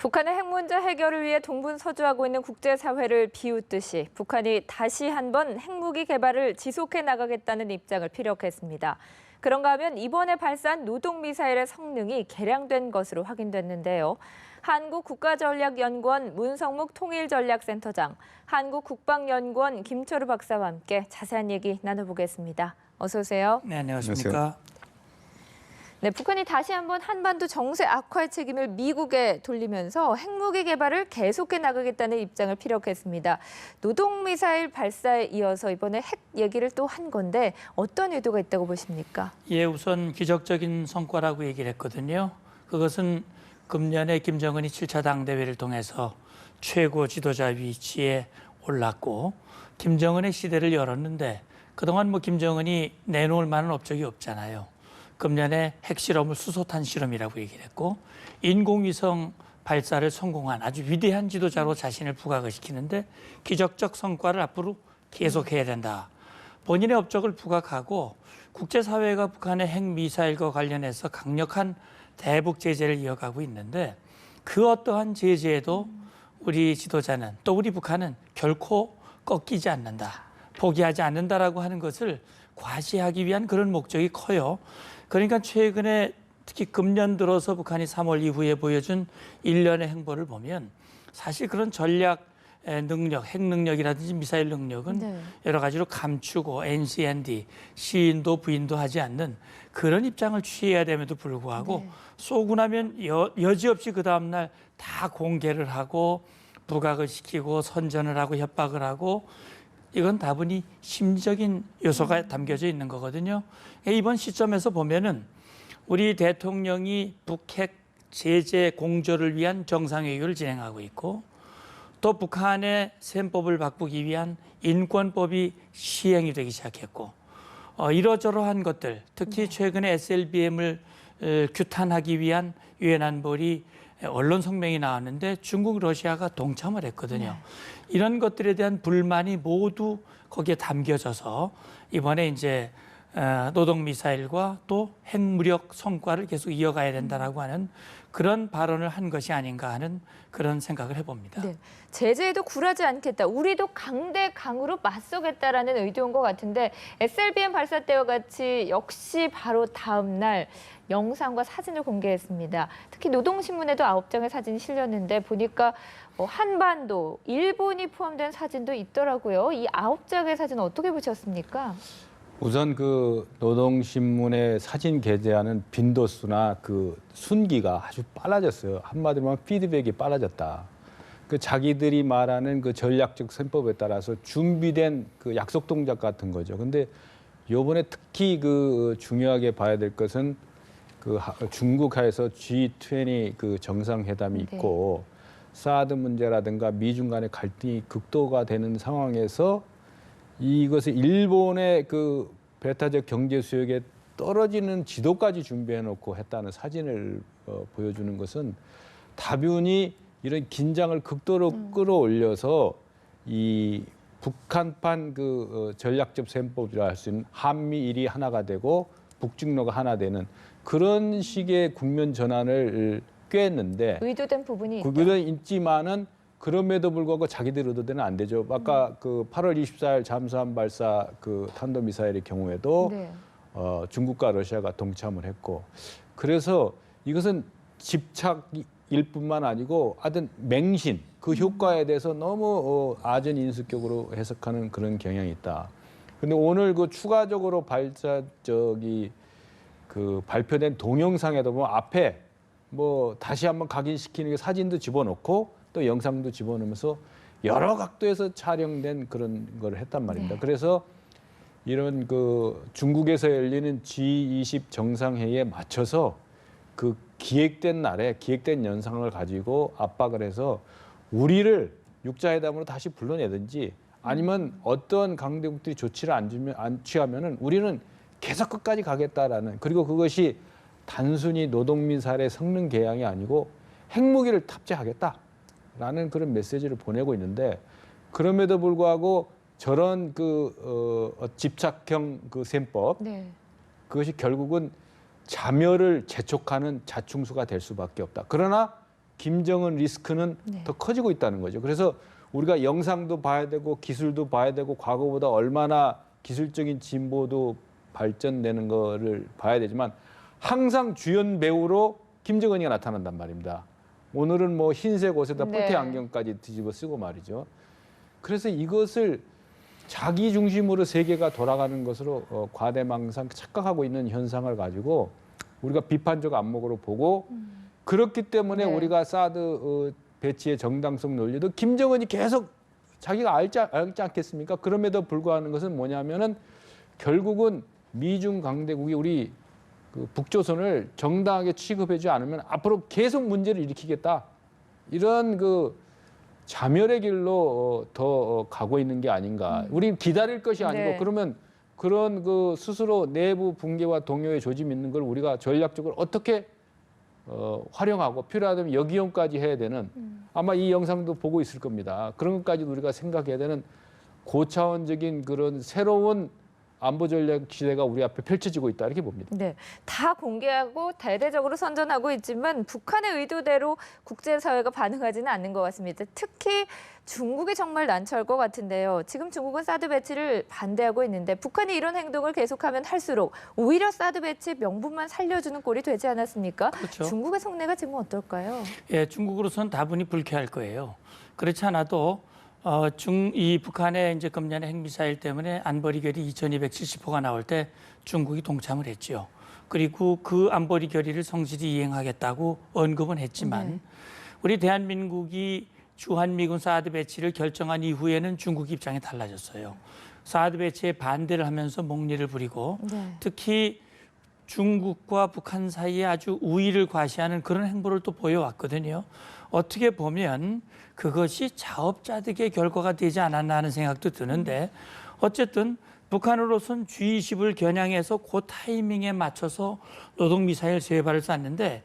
북한의 핵 문제 해결을 위해 동분서주하고 있는 국제사회를 비웃듯이 북한이 다시 한번 핵무기 개발을 지속해 나가겠다는 입장을 피력했습니다. 그런가 하면 이번에 발사한 노동미사일의 성능이 개량된 것으로 확인됐는데요. 한국국가전략연구원 문성묵 통일전략센터장, 한국국방연구원 김철우 박사와 함께 자세한 얘기 나눠보겠습니다. 어서 오세요. 네, 안녕하십니까. 네, 북한이 다시 한번 한반도 정세 악화의 책임을 미국에 돌리면서 핵무기 개발을 계속해 나가겠다는 입장을 피력했습니다. 노동미사일 발사에 이어서 이번에 핵 얘기를 또 한 건데 어떤 의도가 있다고 보십니까? 예, 우선 기적적인 성과라고 얘기를 했거든요. 그것은 금년에 김정은이 7차 당대회를 통해서 최고 지도자 위치에 올랐고 김정은의 시대를 열었는데 그동안 김정은이 내놓을 만한 업적이 없잖아요. 금년에 핵실험을 수소탄 실험이라고 얘기를 했고 인공위성 발사를 성공한 아주 위대한 지도자로 자신을 부각을 시키는데 기적적 성과를 앞으로 계속해야 된다. 본인의 업적을 부각하고 국제사회가 북한의 핵미사일과 관련해서 강력한 대북 제재를 이어가고 있는데 그 어떠한 제재에도 우리 지도자는 또 우리 북한은 결코 꺾이지 않는다. 포기하지 않는다라고 하는 것을 과시하기 위한 그런 목적이 커요. 그러니까 최근에 특히 금년 들어서 북한이 3월 이후에 보여준 일련의 행보를 보면 사실 그런 전략 능력, 핵 능력이라든지 미사일 능력은 여러 가지로 감추고 NCND, 시인도 부인도 하지 않는 그런 입장을 취해야 됨에도 불구하고 쏘고 나면 여지없이 그 다음날 다 공개를 하고 부각을 시키고 선전을 하고 협박을 하고 이건 다분히 심리적인 요소가 담겨져 있는 거거든요. 이번 시점에서 보면은 우리 대통령이 북핵 제재 공조를 위한 정상회의를 진행하고 있고 또 북한의 셈법을 바꾸기 위한 인권법이 시행이 되기 시작했고 이러저러한 것들 특히 최근에 SLBM을 규탄하기 위한 유엔 안보리 언론 성명이 나왔는데 중국, 러시아가 동참을 했거든요. 이런 것들에 대한 불만이 모두 거기에 담겨져서 이번에 이제 노동미사일과 또 핵무력 성과를 계속 이어가야 된다라고 하는 그런 발언을 한 것이 아닌가 하는 그런 생각을 해봅니다. 네, 제재에도 굴하지 않겠다. 우리도 강대강으로 맞서겠다라는 의도인 것 같은데 SLBM 발사 때와 같이 역시 바로 다음 날 영상과 사진을 공개했습니다. 특히 노동신문에도 9장의 사진이 실렸는데 보니까 한반도, 일본이 포함된 사진도 있더라고요. 이 9장의 사진 어떻게 보셨습니까? 우선 그 노동신문의 사진 게재하는 빈도수나 그 순기가 아주 빨라졌어요. 한마디로 하면 피드백이 빨라졌다. 그 자기들이 말하는 그 전략적 셈법에 따라서 준비된 그 약속 동작 같은 거죠. 근데 요번에 특히 그 중요하게 봐야 될 것은 그 중국 하에서 G20 그 정상회담이 있고 사드 문제라든가 미중 간의 갈등이 극도가 되는 상황에서 이것을 일본의 그 배타적 경제 수역에 떨어지는 지도까지 준비해 놓고 했다는 사진을 보여주는 것은 다분히 이런 긴장을 극도로 끌어올려서 이 북한판 그 전략적 셈법이라 할 수 있는 한미일이 하나가 되고 북중로가 하나 되는 그런 식의 국면 전환을 꾀했는데 의도된 부분이 그건 있지만은 그럼에도 불구하고 자기들 의도대로 안 되죠. 아까 그 8월 24일 잠수함 발사 그 탄도미사일의 경우에도 중국과 러시아가 동참을 했고 그래서 이것은 집착일 뿐만 아니고 하여튼 맹신 그 효과에 대해서 너무 아전인수격으로 해석하는 그런 경향이 있다. 근데 오늘 그 추가적으로 그 발표된 동영상에도 보면 앞에 뭐 다시 한번 각인시키는 게 사진도 집어넣고 또 영상도 집어넣으면서 여러 각도에서 촬영된 그런 걸 했단 말입니다. 그래서 이런 그 중국에서 열리는 G20 정상회의에 맞춰서 그 기획된 날에 기획된 연상을 가지고 압박을 해서 우리를 육자회담으로 다시 불러내든지 아니면 어떤 강대국들이 조치를 안 취하면은 우리는 계속 끝까지 가겠다라는 그리고 그것이 단순히 노동미사일의 성능 개량이 아니고 핵무기를 탑재하겠다라는 그런 메시지를 보내고 있는데 그럼에도 불구하고 저런 그 집착형 그 셈법 그것이 결국은 자멸을 재촉하는 자충수가 될 수밖에 없다. 그러나 김정은 리스크는 네. 더 커지고 있다는 거죠. 그래서 우리가 영상도 봐야 되고 기술도 봐야 되고 과거보다 얼마나 기술적인 진보도 발전되는 거를 봐야 되지만 항상 주연 배우로 김정은이가 나타난단 말입니다. 오늘은 뭐 흰색 옷에다 네. 뿔테 안경까지 뒤집어 쓰고 말이죠. 그래서 이것을 자기 중심으로 세계가 돌아가는 것으로 과대망상 착각하고 있는 현상을 가지고 우리가 비판적 안목으로 보고 그렇기 때문에 네. 우리가 사드 배치의 정당성 논리도 김정은이 계속 자기가 알지 않겠습니까? 그럼에도 불구하는 것은 뭐냐면은 결국은 미중 강대국이 우리 그 북조선을 정당하게 취급하지 않으면 앞으로 계속 문제를 일으키겠다. 이런 그 자멸의 길로 더 가고 있는 게 아닌가. 우리 기다릴 것이 아니고 네. 그러면 그런 그 스스로 내부 붕괴와 동요의 조짐 있는 걸 우리가 전략적으로 어떻게 활용하고 필요하다면 역이용까지 해야 되는 아마 이 영상도 보고 있을 겁니다. 그런 것까지도 우리가 생각해야 되는 고차원적인 그런 새로운 안보 전략 시대가 우리 앞에 펼쳐지고 있다 이렇게 봅니다. 네, 다 공개하고 대대적으로 선전하고 있지만 북한의 의도대로 국제사회가 반응하지는 않는 것 같습니다. 특히 중국이 정말 난처할 것 같은데요. 지금 중국은 사드 배치를 반대하고 있는데 북한이 이런 행동을 계속하면 할수록 오히려 사드 배치 명분만 살려주는 꼴이 되지 않았습니까? 그렇죠. 중국의 속내가 지금 어떨까요? 예, 중국으로서는 다분히 불쾌할 거예요. 그렇지 않아도 이 북한의 이제 금년의 핵미사일 때문에 안보리 결의 2270호가 나올 때 중국이 동참을 했죠. 그리고 그 안보리 결의를 성실히 이행하겠다고 언급은 했지만 네. 우리 대한민국이 주한미군 사드 배치를 결정한 이후에는 중국 입장이 달라졌어요. 사드 배치에 반대를 하면서 목리를 부리고 네. 특히 중국과 북한 사이에 아주 우위를 과시하는 그런 행보를 또 보여왔거든요. 어떻게 보면 그것이 자업자득의 결과가 되지 않았나 하는 생각도 드는데 어쨌든 북한으로선 G20을 겨냥해서 그 타이밍에 맞춰서 노동미사일 3발을 쐈는데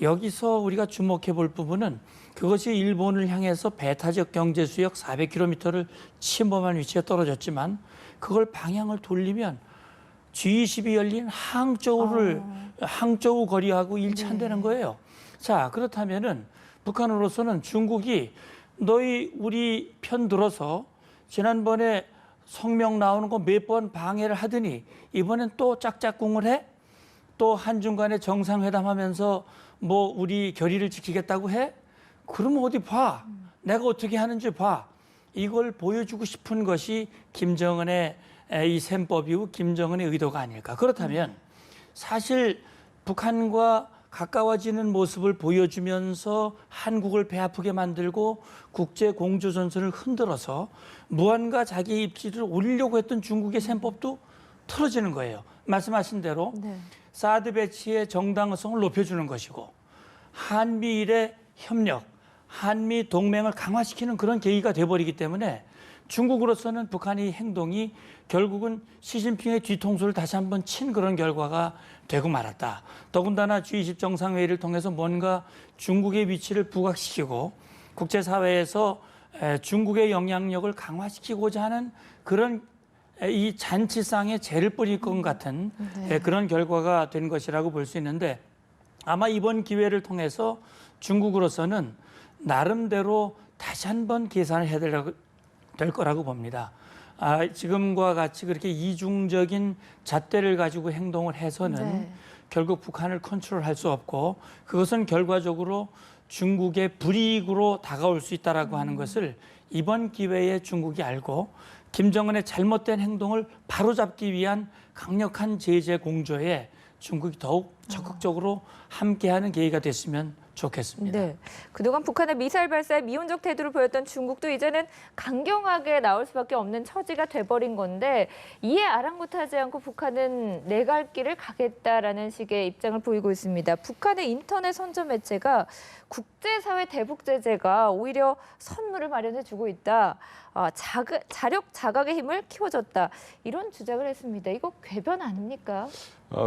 여기서 우리가 주목해 볼 부분은 그것이 일본을 향해서 배타적 경제수역 400km를 침범한 위치에 떨어졌지만 그걸 방향을 돌리면 G20이 열린 항저우 거리하고 일치한다는 거예요. 자, 그렇다면은 북한으로서는 중국이 너희 우리 편 들어서 지난번에 성명 나오는 거 몇 번 방해를 하더니 이번엔 또 짝짝꿍을 해? 또 한중 간에 정상회담하면서 뭐 우리 결의를 지키겠다고 해? 그럼 어디 봐. 내가 어떻게 하는지 봐. 이걸 보여주고 싶은 것이 김정은의 이 셈법이고 김정은의 의도가 아닐까. 그렇다면 사실 북한과 가까워지는 모습을 보여주면서 한국을 배 아프게 만들고 국제 공조 전선을 흔들어서 무언가 자기 입지를 올리려고 했던 중국의 셈법도 틀어지는 거예요. 말씀하신 대로 네. 사드 배치의 정당성을 높여주는 것이고 한미일의 협력, 한미 동맹을 강화시키는 그런 계기가 돼버리기 때문에 중국으로서는 북한의 행동이 결국은 시진핑의 뒤통수를 다시 한번 친 그런 결과가 되고 말았다. 더군다나 G20 정상회의를 통해서 뭔가 중국의 위치를 부각시키고 국제사회에서 중국의 영향력을 강화시키고자 하는 그런 이 잔치상에 재를 뿌릴 것 같은 그런 결과가 된 것이라고 볼 수 있는데 아마 이번 기회를 통해서 중국으로서는 나름대로 다시 한번 계산을 해야 될 거라고 봅니다. 지금과 같이 그렇게 이중적인 잣대를 가지고 행동을 해서는 네. 결국 북한을 컨트롤할 수 없고 그것은 결과적으로 중국의 불이익으로 다가올 수 있다라고 하는 것을 이번 기회에 중국이 알고 김정은의 잘못된 행동을 바로잡기 위한 강력한 제재 공조에 중국이 더욱 적극적으로 함께하는 계기가 됐으면 좋겠습니다. 네. 그동안 북한의 미사일 발사에 미온적 태도를 보였던 중국도 이제는 강경하게 나올 수밖에 없는 처지가 돼버린 건데 이에 아랑곳하지 않고 북한은 내 갈 길을 가겠다라는 식의 입장을 보이고 있습니다. 북한의 인터넷 선저 매체가 국제사회 대북 제재가 오히려 선물을 마련해주고 있다. 자력 자각의 힘을 키워줬다. 이런 주장을 했습니다. 이거 궤변 아닙니까?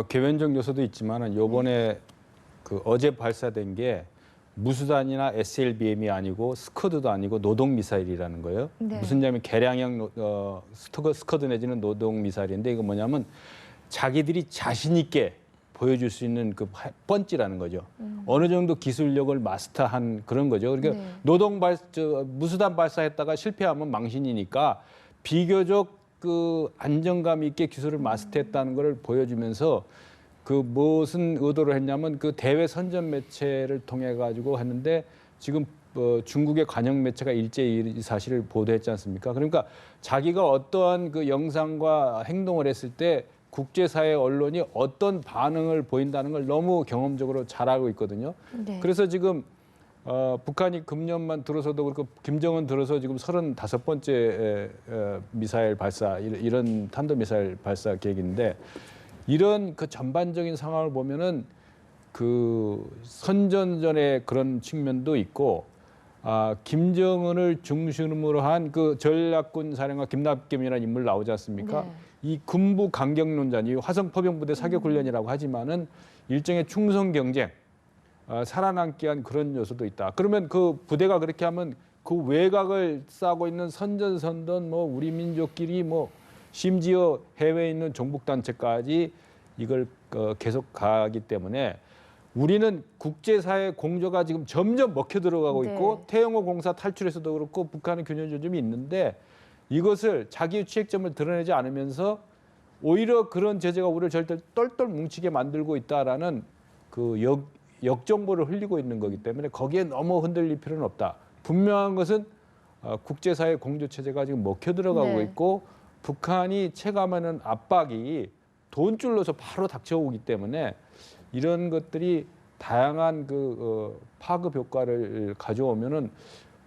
궤변적 요소도 있지만은 요번에 그 어제 발사된 게 무수단이나 SLBM이 아니고 스커드도 아니고 노동 미사일이라는 거예요. 네. 무슨 냐면 개량형 스커드 내지는 노동 미사일인데 이거 뭐냐면 자기들이 자신 있게 보여줄 수 있는 그 펀치라는 거죠. 어느 정도 기술력을 마스터한 그런 거죠. 그러니까 무수단 발사했다가 실패하면 망신이니까 비교적 그 안정감 있게 기술을 마스터했다는 걸 보여주면서 그 무슨 의도를 했냐면 그 대외 선전 매체를 통해 가지고 했는데 지금 중국의 관영 매체가 일제히 이 사실을 보도했지 않습니까? 그러니까 자기가 어떠한 그 영상과 행동을 했을 때 국제사회 언론이 어떤 반응을 보인다는 걸 너무 경험적으로 잘 알고 있거든요. 네. 그래서 지금 북한이 금년만 들어서도 그렇고 김정은 들어서 지금 35번째 미사일 발사 이런 탄도미사일 발사 계획인데 이런 그 전반적인 상황을 보면은 그 선전전의 그런 측면도 있고 김정은을 중심으로 한 그 전략군 사령관 김남겸이라는 인물 나오지 않습니까? 네. 이 군부 강경론자, 이 화성포병부대 사격훈련이라고 하지만은 일종의 충성 경쟁, 살아남기 위한 그런 요소도 있다. 그러면 그 부대가 그렇게 하면 그 외곽을 싸고 있는 선전선던 뭐 우리 민족끼리 뭐 심지어 해외에 있는 종북단체까지 이걸 계속 가기 때문에 우리는 국제사회 공조가 지금 점점 먹혀 들어가고 있고 네. 태영호 공사 탈출에서도 그렇고 북한의 균형 조짐이 있는데 이것을 자기의 취약점을 드러내지 않으면서 오히려 그런 제재가 우리를 절대 똘똘 뭉치게 만들고 있다라는 그 역정보를 흘리고 있는 거기 때문에 거기에 너무 흔들릴 필요는 없다. 분명한 것은 국제사회 공조 체제가 지금 먹혀 들어가고 네. 있고 북한이 체감하는 압박이 돈줄로서 바로 닥쳐오기 때문에 이런 것들이 다양한 그 파급 효과를 가져오면은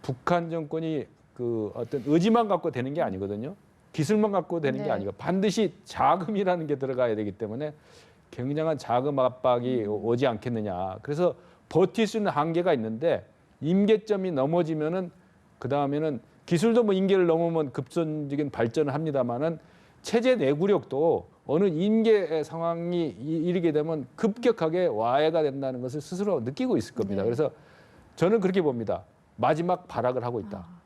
북한 정권이 그 어떤 의지만 갖고 되는 게 아니거든요. 기술만 갖고 되는 게 네. 아니고 반드시 자금이라는 게 들어가야 되기 때문에 굉장한 자금 압박이 오지 않겠느냐. 그래서 버틸 수 있는 한계가 있는데 임계점이 넘어지면은 그 다음에는 기술도 뭐 임계를 넘으면 급선적인 발전을 합니다만은 체제 내구력도 어느 임계 상황이 이르게 되면 급격하게 와해가 된다는 것을 스스로 느끼고 있을 겁니다. 네. 그래서 저는 그렇게 봅니다. 마지막 발악을 하고 있다.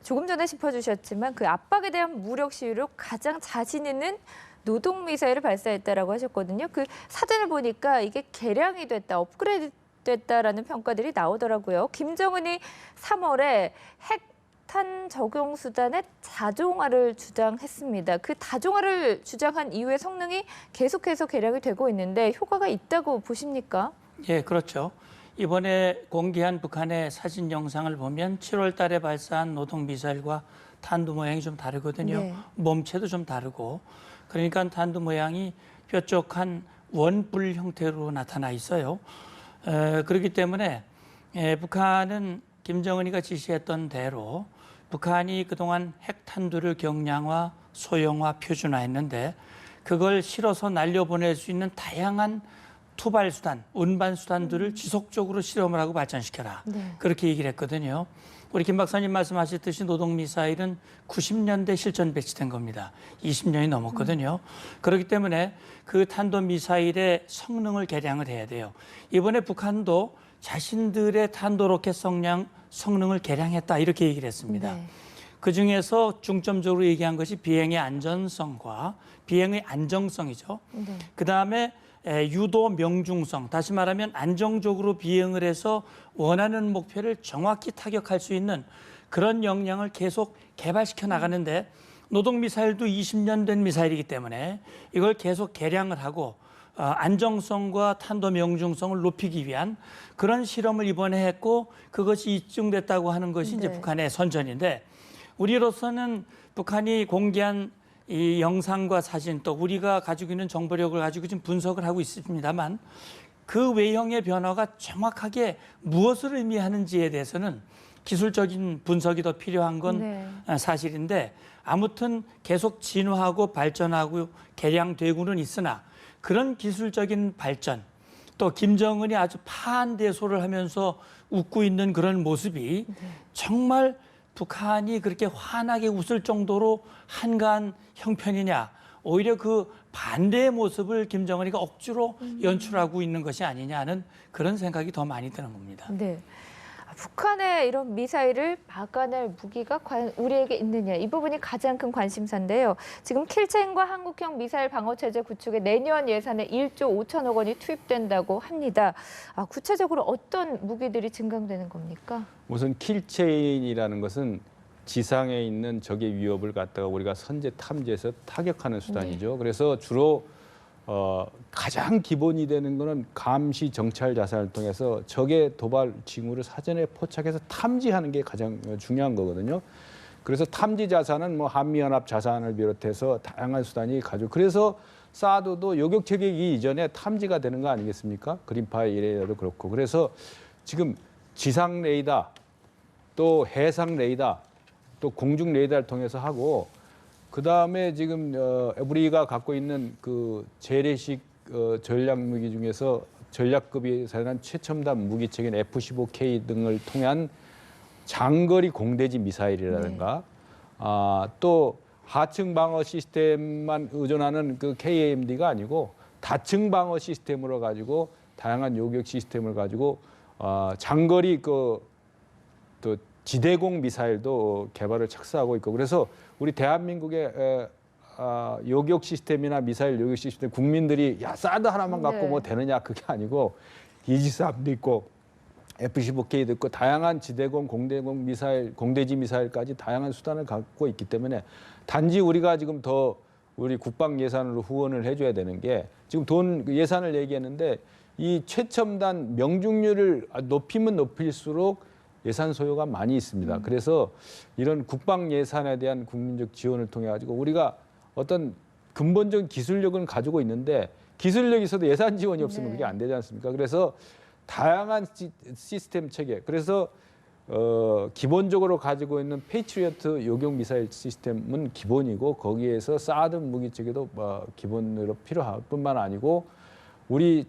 조금 전에 짚어주셨지만 그 압박에 대한 무력 시위로 가장 자신 있는 노동 미사일을 발사했다라고 하셨거든요. 그 사진을 보니까 이게 개량이 됐다, 업그레이드 됐다라는 평가들이 나오더라고요. 김정은이 3월에 핵탄 적용 수단의 다종화를 주장했습니다. 그 다종화를 주장한 이후에 성능이 계속해서 개량이 되고 있는데 효과가 있다고 보십니까? 예, 그렇죠. 이번에 공개한 북한의 사진 영상을 보면 7월 달에 발사한 노동 미사일과 탄두 모양이 좀 다르거든요. 네. 몸체도 좀 다르고 그러니까 탄두 모양이 뾰족한 원뿔 형태로 나타나 있어요. 그렇기 때문에 북한은 김정은이가 지시했던 대로 북한이 그동안 핵탄두를 경량화, 소형화, 표준화했는데 그걸 실어서 날려보낼 수 있는 다양한 투발 수단, 운반 수단들을 지속적으로 실험을 하고 발전시켜라. 네. 그렇게 얘기를 했거든요. 우리 김 박사님 말씀하셨듯이 노동미사일은 90년대 실전 배치된 겁니다. 20년이 넘었거든요. 그렇기 때문에 그 탄도미사일의 성능을 개량을 해야 돼요. 이번에 북한도 자신들의 탄도로켓 성능을 개량했다 이렇게 얘기를 했습니다. 네. 그중에서 중점적으로 얘기한 것이 비행의 안전성과 비행의 안정성이죠. 네. 그다음에 유도 명중성, 다시 말하면 안정적으로 비행을 해서 원하는 목표를 정확히 타격할 수 있는 그런 역량을 계속 개발시켜 나가는데 노동미사일도 20년 된 미사일이기 때문에 이걸 계속 개량을 하고 안정성과 탄도 명중성을 높이기 위한 그런 실험을 이번에 했고 그것이 입증됐다고 하는 것이 이제 네. 북한의 선전인데 우리로서는 북한이 공개한 이 영상과 사진 또 우리가 가지고 있는 정보력을 가지고 지금 분석을 하고 있습니다만 그 외형의 변화가 정확하게 무엇을 의미하는지에 대해서는 기술적인 분석이 더 필요한 건 네. 사실인데 아무튼 계속 진화하고 발전하고 개량되고는 있으나 그런 기술적인 발전 또 김정은이 아주 파한대소를 하면서 웃고 있는 그런 모습이 정말 북한이 그렇게 환하게 웃을 정도로 한가한 형편이냐 오히려 그 반대의 모습을 김정은이가 억지로 연출하고 있는 것이 아니냐는 그런 생각이 더 많이 드는 겁니다. 네. 북한의 이런 미사일을 막아낼 무기가 과연 우리에게 있느냐, 이 부분이 가장 큰 관심사인데요. 지금 킬체인과 한국형 미사일 방어체제 구축에 내년 예산에 1조 5천억 원이 투입된다고 합니다. 구체적으로 어떤 무기들이 증강되는 겁니까? 우선 킬체인이라는 것은 지상에 있는 적의 위협을 갖다가 우리가 선제 탐지해서 타격하는 수단이죠. 그래서 주로 가장 기본이 되는 거는 감시 정찰 자산을 통해서 적의 도발 징후를 사전에 포착해서 탐지하는 게 가장 중요한 거거든요. 그래서 탐지 자산은 뭐 한미연합 자산을 비롯해서 다양한 수단이 가지고, 그래서 사드도 요격 체계이기 이전에 탐지가 되는 거 아니겠습니까? 그린파이 레이더도 그렇고. 그래서 지금 지상 레이더, 또 해상 레이더, 또 공중 레이더를 통해서 하고, 그 다음에 지금 우리가 갖고 있는 그 재래식 전략 무기 중에서 전략급이 사용한 최첨단 무기체계인 F-15K 등을 통한 장거리 공대지 미사일이라든가, 또 하층 방어 시스템만 의존하는 그 KAMD가 아니고 다층 방어 시스템으로 가지고 다양한 요격 시스템을 가지고 장거리 또 지대공 미사일도 개발을 착수하고 있고, 그래서 우리 대한민국의 요격 시스템이나 미사일 요격 시스템, 국민들이 야 사드 하나만 갖고 뭐 되느냐, 그게 아니고 이지스함도 있고 F-15K도 있고 다양한 지대공, 공대공 미사일, 공대지 미사일까지 다양한 수단을 갖고 있기 때문에 단지 우리가 지금 더 우리 국방 예산으로 후원을 해줘야 되는 게, 지금 돈 예산을 얘기했는데 이 최첨단 명중률을 높이면 높일수록 예산 소요가 많이 있습니다. 그래서 이런 국방 예산에 대한 국민적 지원을 통해 가지고 우리가 어떤 근본적인 기술력은 가지고 있는데 기술력이 있어도 예산 지원이 없으면 그게 안 되지 않습니까? 그래서 다양한 시스템 체계, 그래서 기본적으로 가지고 있는 페이트리어트 요격 미사일 시스템은 기본이고, 거기에서 사드 무기 체계도 기본으로 필요할 뿐만 아니고 우리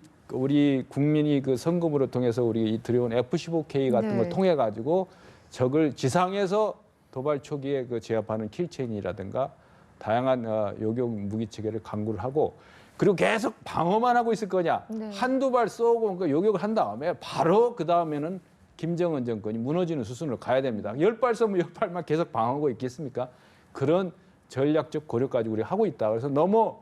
국민이 그 성금으로 통해서 우리 들여온 F-15K 같은 걸 통해 가지고 적을 지상에서 도발 초기에 그 제압하는 킬체인이라든가 다양한 요격 무기 체계를 강구를 하고, 그리고 계속 방어만 하고 있을 거냐? 한두 발 쏘고 그 요격을 한 다음에 바로 그 다음에는 김정은 정권이 무너지는 수순으로 가야 됩니다. 10발 쏘면 10발만 계속 방어하고 있겠습니까? 그런 전략적 고려까지 우리가 하고 있다. 그래서 너무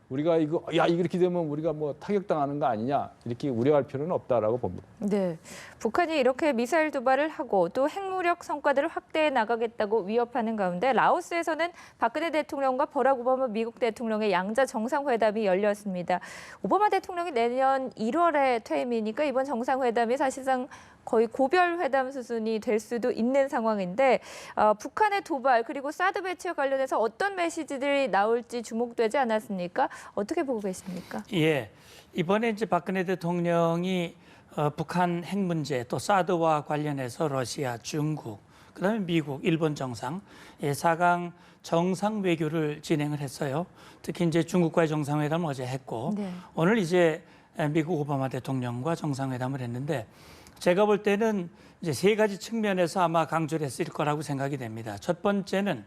우리가 이렇게 되면 우리가 뭐 타격당하는 거 아니냐, 이렇게 우려할 필요는 없다라고 봅니다. 네, 북한이 이렇게 미사일 도발을 하고 또 핵무력 성과들을 확대해 나가겠다고 위협하는 가운데 라오스에서는 박근혜 대통령과 버락 오바마 미국 대통령의 양자 정상회담이 열렸습니다. 오바마 대통령이 내년 1월에 퇴임이니까 이번 정상회담이 사실상 거의 고별 회담 수준이 될 수도 있는 상황인데, 북한의 도발 그리고 사드 배치와 관련해서 어떤 메시지들이 나올지 주목되지 않았습니까? 어떻게 보고 계십니까? 예, 이번에 이제 박근혜 대통령이 북한 핵 문제, 또 사드와 관련해서 러시아, 중국, 그다음에 미국, 일본 정상 4강 정상 외교를 진행을 했어요. 특히 이제 중국과의 정상회담을 어제 했고, 오늘 이제 미국 오바마 대통령과 정상회담을 했는데, 제가 볼 때는 이제 3가지 측면에서 아마 강조를 했을 거라고 생각이 됩니다. 첫 번째는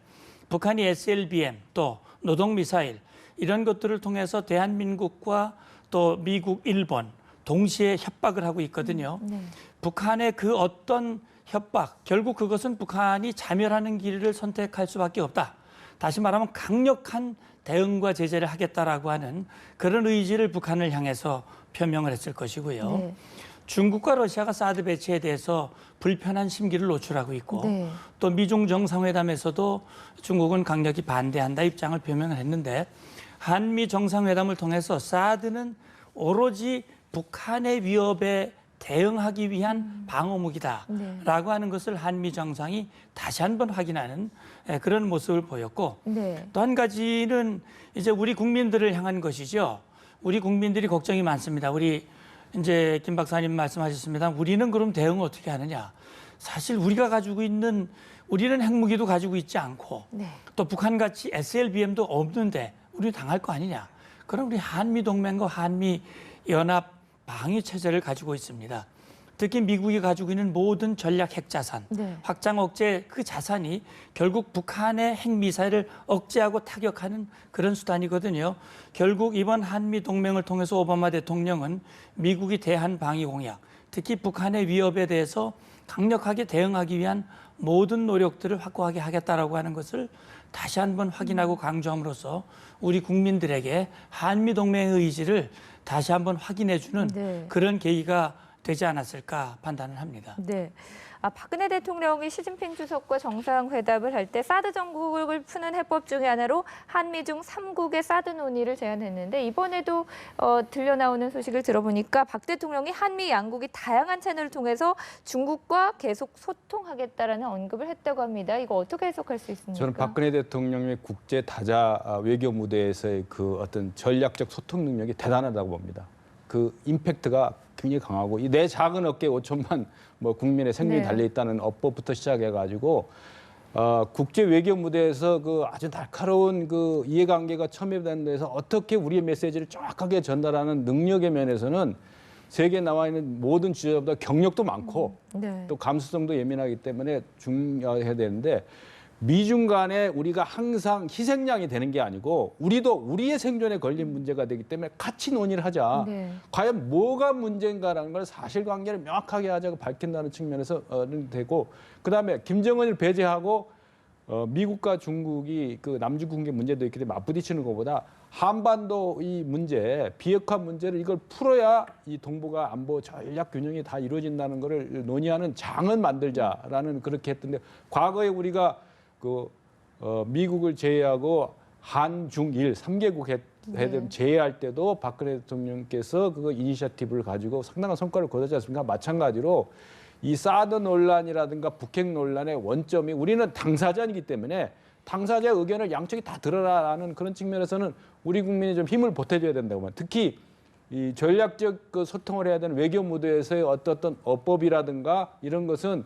북한이 SLBM, 또 노동미사일 이런 것들을 통해서 대한민국과 또 미국, 일본 동시에 협박을 하고 있거든요. 북한의 그 어떤 협박, 결국 그것은 북한이 자멸하는 길을 선택할 수밖에 없다. 다시 말하면 강력한 대응과 제재를 하겠다라고 하는 그런 의지를 북한을 향해서 표명을 했을 것이고요. 중국과 러시아가 사드 배치에 대해서 불편한 심기를 노출하고 있고, 또 미중 정상회담에서도 중국은 강력히 반대한다 입장을 표명을 했는데, 한미 정상회담을 통해서 사드는 오로지 북한의 위협에 대응하기 위한 방어무기다라고 하는 것을 한미 정상이 다시 한번 확인하는 그런 모습을 보였고, 또 한 가지는 이제 우리 국민들을 향한 것이죠. 우리 국민들이 걱정이 많습니다. 우리 이제 김 박사님 말씀하셨습니다. 우리는 그럼 대응을 어떻게 하느냐? 사실 우리가 가지고 있는, 우리는 핵무기도 가지고 있지 않고 또 북한같이 SLBM도 없는데 우리 당할 거 아니냐? 그럼 우리 한미 동맹과 한미 연합 방위 체제를 가지고 있습니다. 특히 미국이 가지고 있는 모든 전략 핵 자산, 확장 억제 그 자산이 결국 북한의 핵미사일을 억제하고 타격하는 그런 수단이거든요. 결국 이번 한미 동맹을 통해서 오바마 대통령은 미국이 대한 방위 공약, 특히 북한의 위협에 대해서 강력하게 대응하기 위한 모든 노력들을 확고하게 하겠다라고 하는 것을 다시 한번 확인하고 강조함으로써 우리 국민들에게 한미동맹의 의지를 다시 한번 확인해주는 네. 그런 계기가 되지 않았을까 판단을 합니다. 네. 박근혜 대통령이 시진핑 주석과 정상회담을 할 때 사드 정국을 푸는 해법 중에 하나로 한미중 3국의 사드 논의를 제안했는데 이번에도 들려나오는 소식을 들어보니까 박 대통령이 한미 양국이 다양한 채널을 통해서 중국과 계속 소통하겠다라는 언급을 했다고 합니다. 이거 어떻게 해석할 수 있습니까? 저는 박근혜 대통령의 국제 다자 외교 무대에서의 그 어떤 전략적 소통 능력이 대단하다고 봅니다. 그 임팩트가 굉장히 강하고 이 내 작은 어깨에 5천만 뭐 국민의 생명이 네. 달려 있다는 어법부터 시작해가지고 국제 외교 무대에서 그 아주 날카로운 그 이해관계가 첨예된 데서 어떻게 우리의 메시지를 정확하게 전달하는 능력의 면에서는 세계에 나와 있는 모든 주제보다 경력도 많고 네. 또 감수성도 예민하기 때문에 중요해야 되는데 미중 간에 우리가 항상 희생양이 되는 게 아니고 우리도 우리의 생존에 걸린 문제가 되기 때문에 같이 논의를 하자. 네. 과연 뭐가 문제인가라는 걸 사실관계를 명확하게 하자고 밝힌다는 측면에서는 되고 그다음에 김정은을 배제하고 미국과 중국이 그 남중 관계 문제도 있기 때문에 맞부딪히는 것보다 한반도 이 문제, 비핵화 문제를 이걸 풀어야 이 동북아 안보 전략 균형이 다 이루어진다는 것을 논의하는 장을 만들자라는 그렇게 했던데 과거에 우리가 미국을 제외하고 한중일 3개국 회담 제외할 때도 박근혜 대통령께서 그 이니셔티브를 가지고 상당한 성과를 거뒀지 않습니까? 마찬가지로 이 사드 논란이라든가 북핵 논란의 원점이 우리는 당사자이기 때문에 당사자의 의견을 양쪽이 다 들어라라는 그런 측면에서는 우리 국민이 좀 힘을 보태줘야 된다고 봅니다. 특히 이 전략적 그 소통을 해야 되는 외교 무대에서의 어떤 어법이라든가 이런 것은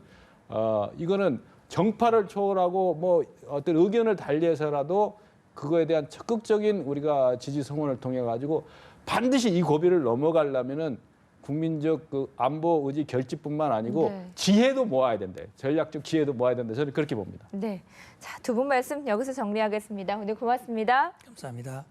이거는 정파를 초월하고 뭐 어떤 의견을 달리해서라도 그거에 대한 적극적인 우리가 지지 성원을 통해 가지고 반드시 이 고비를 넘어가려면은 국민적 그 안보 의지 결집뿐만 아니고 네. 지혜도 모아야 된다. 전략적 지혜도 모아야 된다. 저는 그렇게 봅니다. 네. 자, 두 분 말씀 여기서 정리하겠습니다. 오늘 고맙습니다. 감사합니다.